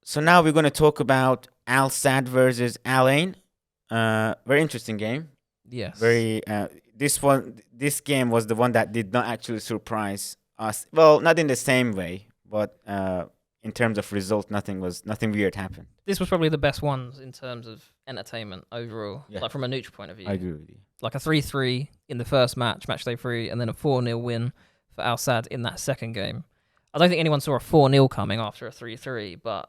So now we're going to talk about Al Sadd versus Al Ain. Very interesting game. Yes. Very this game was the one that did not actually surprise us. Well, not in the same way, but in terms of result, nothing weird happened. This was probably the best ones in terms of entertainment overall, Yeah. like from a neutral point of view. I agree with you. Like a 3-3 in the first match day 3, and then a 4-0 win for Al Sadd in that second game. I don't think anyone saw a 4-0 coming after a 3-3, but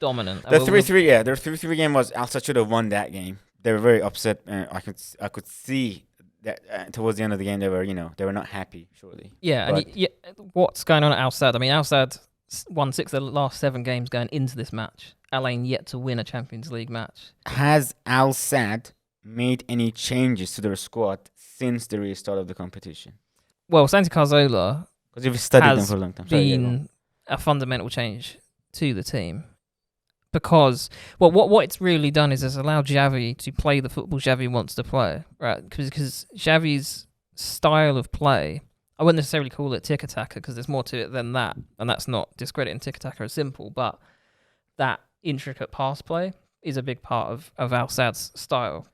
dominant. The 3-3, yeah, their 3-3 game was Al Sadd should have won that game. They were very upset. I could see that towards the end of the game they were not happy. Surely. Yeah, But- and what's going on at Al Sadd? I mean, Al Sadd won 6 of the last 7 games going into this match. Al Ain yet to win a Champions League match. Has Al Sadd made any changes to their squad since the restart of the competition? Well, Santi Cazorla Because you've studied them has for a long time. Sorry, yeah, go on. been a fundamental change to the team. Because, well, what it's really done is it's allowed Xavi to play the football Xavi wants to play, right? Because Xavi's style of play, I wouldn't necessarily call it tiki-taka because there's more to it than that, and that's not discrediting tiki-taka as simple, but that intricate pass play is a big part of Al Sadd's style.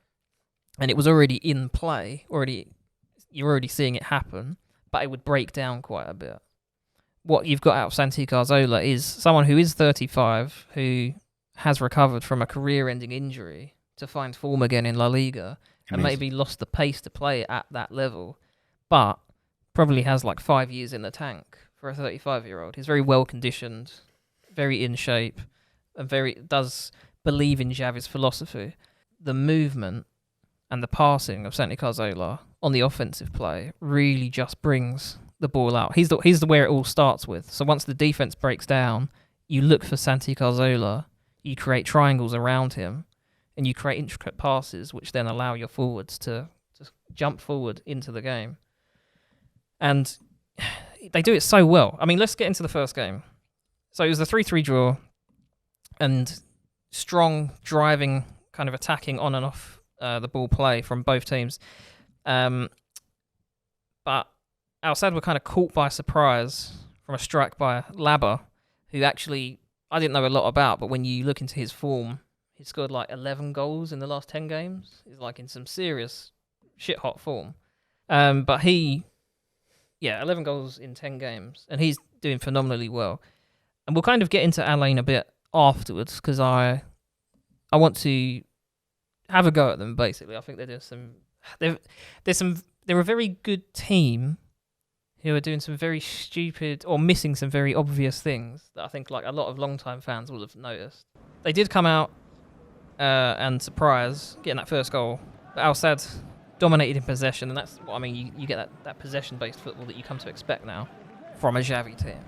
And it was already in play, you're already seeing it happen, but it would break down quite a bit. What you've got out of Santi Cazorla is someone who is 35, who has recovered from a career-ending injury to find form again in La Liga, and Amazing. maybe lost the pace to play at that level, but probably has like 5 years in the tank for a 35-year-old. He's very well-conditioned, very in shape, and does believe in Xavi's philosophy. The movement and the passing of Santi Cazorla on the offensive play really just brings the ball out. He's the where it all starts with. So once the defense breaks down, you look for Santi Cazorla, you create triangles around him, and you create intricate passes, which then allow your forwards to just jump forward into the game. And they do it so well. I mean, let's get into the first game. So it was a 3-3 draw, and strong driving, kind of attacking on and off the ball play from both teams. But Al Sadd were kind of caught by surprise from a strike by Labba, who actually I didn't know a lot about, but when you look into his form, he scored like 11 goals in the last 10 games. He's like in some serious shit-hot form. But 11 goals in 10 games, and he's doing phenomenally well. And we'll kind of get into Al Ain a bit afterwards, because I want to have a go at them, basically. I think they're a very good team who are doing some very stupid or missing some very obvious things that I think like a lot of long-time fans will have noticed. They did come out and surprise getting that first goal. But Al Sadd dominated in possession, and that's what I mean. You get that possession-based football that you come to expect now from a Xavi team,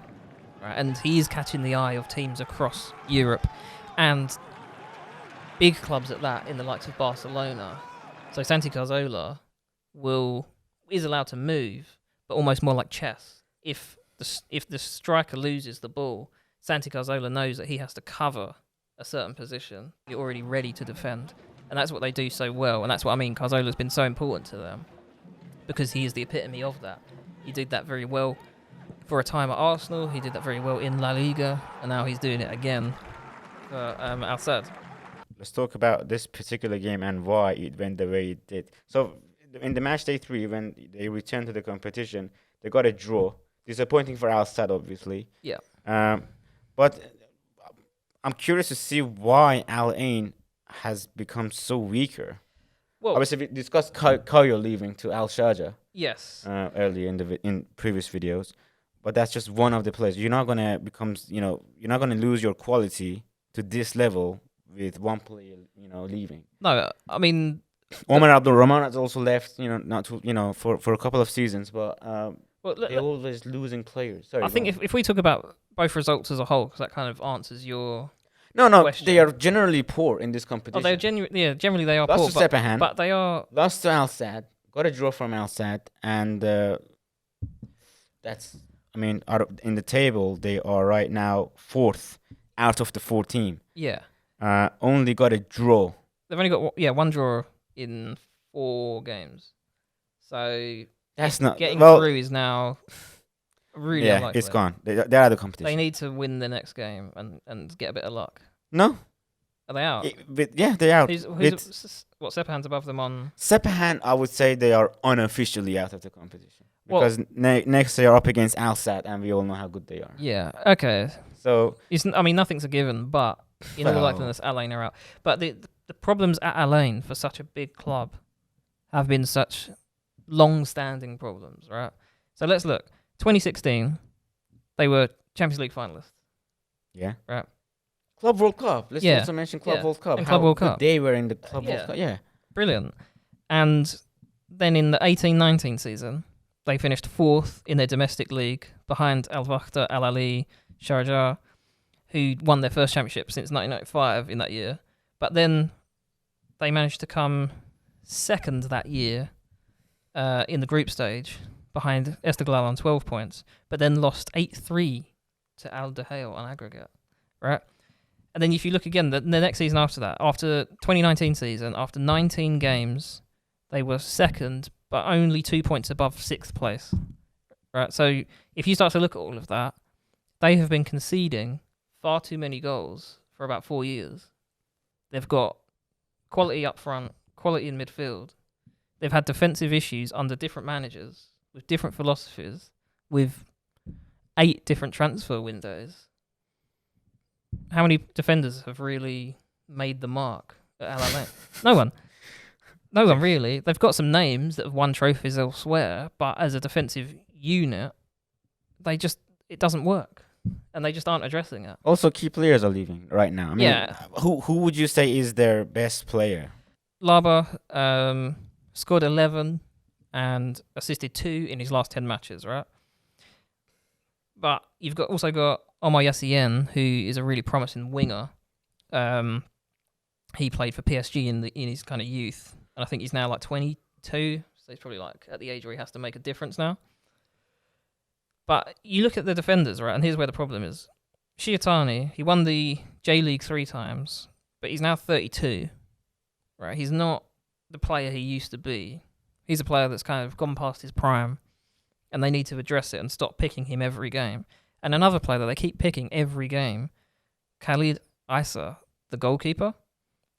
right? And he is catching the eye of teams across Europe and big clubs at that, in the likes of Barcelona. So Santi Cazorla is allowed to move, but almost more like chess. If the striker loses the ball, Santi Cazorla knows that he has to cover a certain position. You're already ready to defend. And that's what they do so well. And that's what I mean. Cazorla's been so important to them because he is the epitome of that. He did that very well for a time at Arsenal. He did that very well in La Liga. And now he's doing it again for Al Sadd. Let's talk about this particular game and why it went the way it did. So in the match day 3, when they returned to the competition, they got a draw. Disappointing for Al Sadd, obviously. Yeah. But I'm curious to see why Al Ain has become so weaker. Well, Obviously, we discussed Kayo leaving to Al Sharjah yes. earlier in previous videos, but that's just one of the players. You're not gonna lose your quality to this level with one player, leaving. No, I mean, Omar Abdul Rahman has also left, for a couple of seasons, but they're always losing players. Sorry, I think if we talk about both results as a whole, because that kind of answers your No, question. they are generally poor in this competition. they're generally they are Lost poor, to Sepahan, but they are. lost to Al Sadd, got a draw from Al Sadd, and that's, in the table, they are right now 4th out of the 4 team. Yeah, Only got a draw. they've only got one draw in 4 games, so That's not getting well. through is now Really Yeah, unlikely. it's gone. They're out of the They competition. need to win the next game and get a bit of luck. No, Are they out? yeah, they're out. Who's With what Sepahan's above them on? Sepahan, I would say they are unofficially out of the competition Well- because next they are up against Al Sadd, and we all know how good they are. Yeah. Okay. So I mean, nothing's a given, but in all Well- likeliness, Alain are out. But the problems at Alain for such a big club have been such long-standing problems, right? So let's look. 2016, they were Champions League finalists. yeah, Right. Club World Cup. Let's Yeah, also mention Club yeah, World Cup. and How Club World good Cup. they were in the Club Yeah. World Cup. Yeah, Brilliant. And then in the 18-19 season, they finished 4th in their domestic league behind Al Wakhda, Al Ali, Sharjah, who won their first championship since 1995 in that year. But then they managed to come second that year in the group stage behind Esteghlal on 12 points, but then lost 8-3 to Al Duhail on aggregate, right? And then if you look again, the next season after that, after 2019 season, after 19 games, they were second, but only 2 points above 6th place, right? So if you start to look at all of that, they have been conceding far too many goals for about 4 years. They've got quality up front, quality in midfield. They've had defensive issues under different managers, with different philosophies, with 8 different transfer windows. How many defenders have really made the mark at Al Alain? No one. No one, really. They've got some names that have won trophies elsewhere, but as a defensive unit, it doesn't work. And they just aren't addressing it. also key players are leaving right now. I mean, Yeah. who would you say is their best player? Laba scored 11 and assisted 2 in his last 10 matches, right? But you've also got Omar Yassine, who is a really promising winger. He played for PSG in his kind of youth, and I think he's now like 22, so he's probably like at the age where he has to make a difference now. But you look at the defenders, right, and here's where the problem is. Shiatani, he won the J-League 3 times, but he's now 32, right? He's not the player he used to be. He's a player that's kind of gone past his prime, and they need to address it and stop picking him every game. And another player that they keep picking every game, Khalid Issa, the goalkeeper.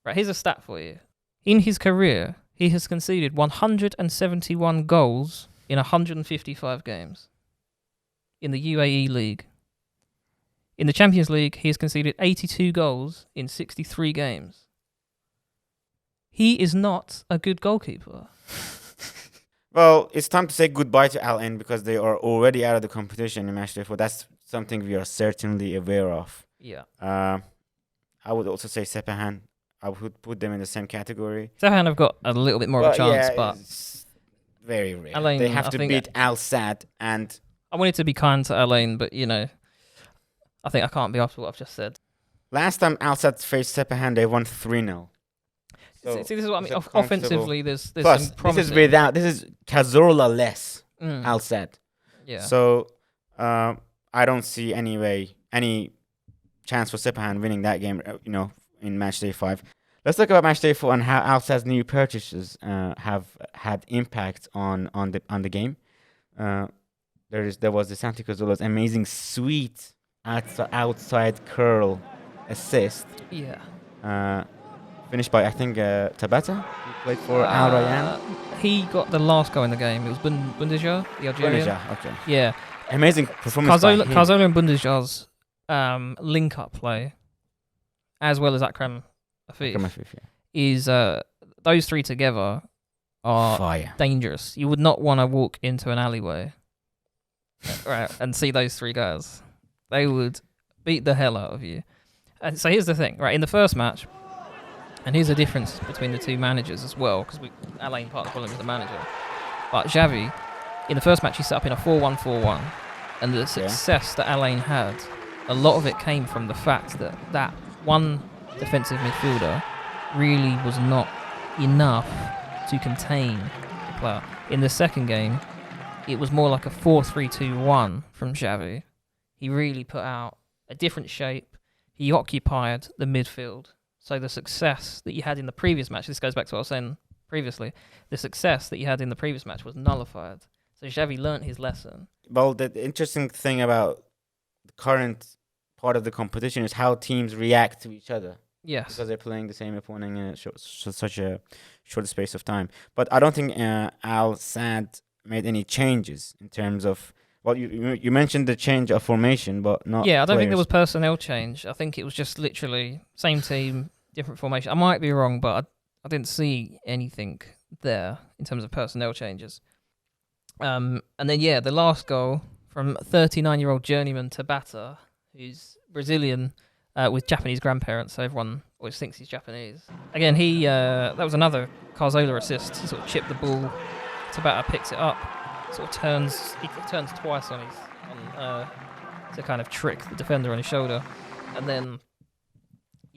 Right, here's a stat for you. In his career, he has conceded 171 goals in 155 games in the UAE League. In the Champions League, he has conceded 82 goals in 63 games. He is not a good goalkeeper. Well, it's time to say goodbye to Al Ain because they are already out of the competition in match day 4. That's something we are certainly aware of. Yeah. I would also say Sepahan. I would put them in the same category. Sepahan have got a little bit more of a chance, yeah, but it's very rare. Al Ain, They have I to think- beat Al Sadd, and I wanted to be kind to Alain, but, I think I can't be after what I've just said. last time Al Sadd faced Sepahan, they won 3-0. So See, this is what I mean. it's a comfortable- Offensively, there's Plus, some promising. this is Cazorla less Mm, Al Sadd. yeah. So I don't see any chance for Sepahan winning that game, in match day 5. Let's talk about match day 4 and how Al Sadd's new purchases have had impact on the game. There was the Santi Cazorla's amazing sweet outside curl assist, Yeah. finished by I think Tabata, who played for Al Rayyan. He got the last goal in the game. It was Bundesjahr, the Algerian. Okay. Yeah. Amazing performance by him. Cazorla and Bundesjahr's link-up play, as well as Akram Afif, Akram Afif, yeah. is those three together are Fire. dangerous. You would not want to walk into an alleyway right, and see those three guys. They would beat the hell out of you. And so here's the thing, right? In the first match, and here's the difference between the two managers as well, because Alain, part of the problem is the manager. But Xavi, in the first match, he set up in a 4-1-4-1, and the success that Alain had, a lot of it came from the fact that one defensive midfielder really was not enough to contain the player. In the second game, it was more like a 4-3-2-1 from Xavi. He really put out a different shape. He occupied the midfield. So the success that you had in the previous match, this goes back to what I was saying previously, the success that you had in the previous match was nullified. So Xavi learnt his lesson. well, the interesting thing about the current part of the competition is how teams react to each other Yes. because they're playing the same opponent in such a short space of time. But I don't think Al Sadd made any changes in terms of. Well, you mentioned the change of formation, but not. Yeah, I don't think there players. was personnel change. I think it was just literally same team, different formation. I might be wrong, but I didn't see anything there in terms of personnel changes. And then the last goal from 39-year-old journeyman Tabata, who's Brazilian with Japanese grandparents, so everyone always thinks he's Japanese. Again, he that was another Carzola assist. He sort of chipped the ball. Tabata picks it up, sort of turns twice on to kind of trick the defender on his shoulder, and then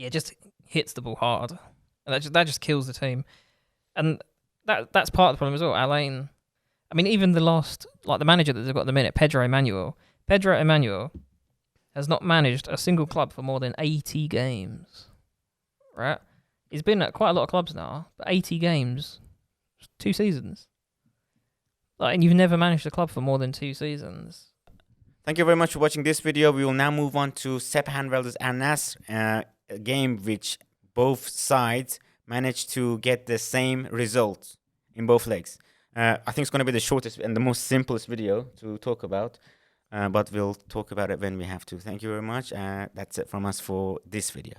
just hits the ball hard, and that just kills the team. And that's part of the problem as well. Alain, I mean, even the manager that they've got at the minute, Pedro Emanuel has not managed a single club for more than 80 games. Right? He's been at quite a lot of clubs now, but 80 games, 2 seasons. And you've never managed a club for more than 2 seasons. Thank you very much for watching this video. We will now move on to Sepahan versus Al Nassr, a game which both sides managed to get the same result in both legs. I think it's going to be the shortest and the most simplest video to talk about, but we'll talk about it when we have to. Thank you very much. That's it from us for this video.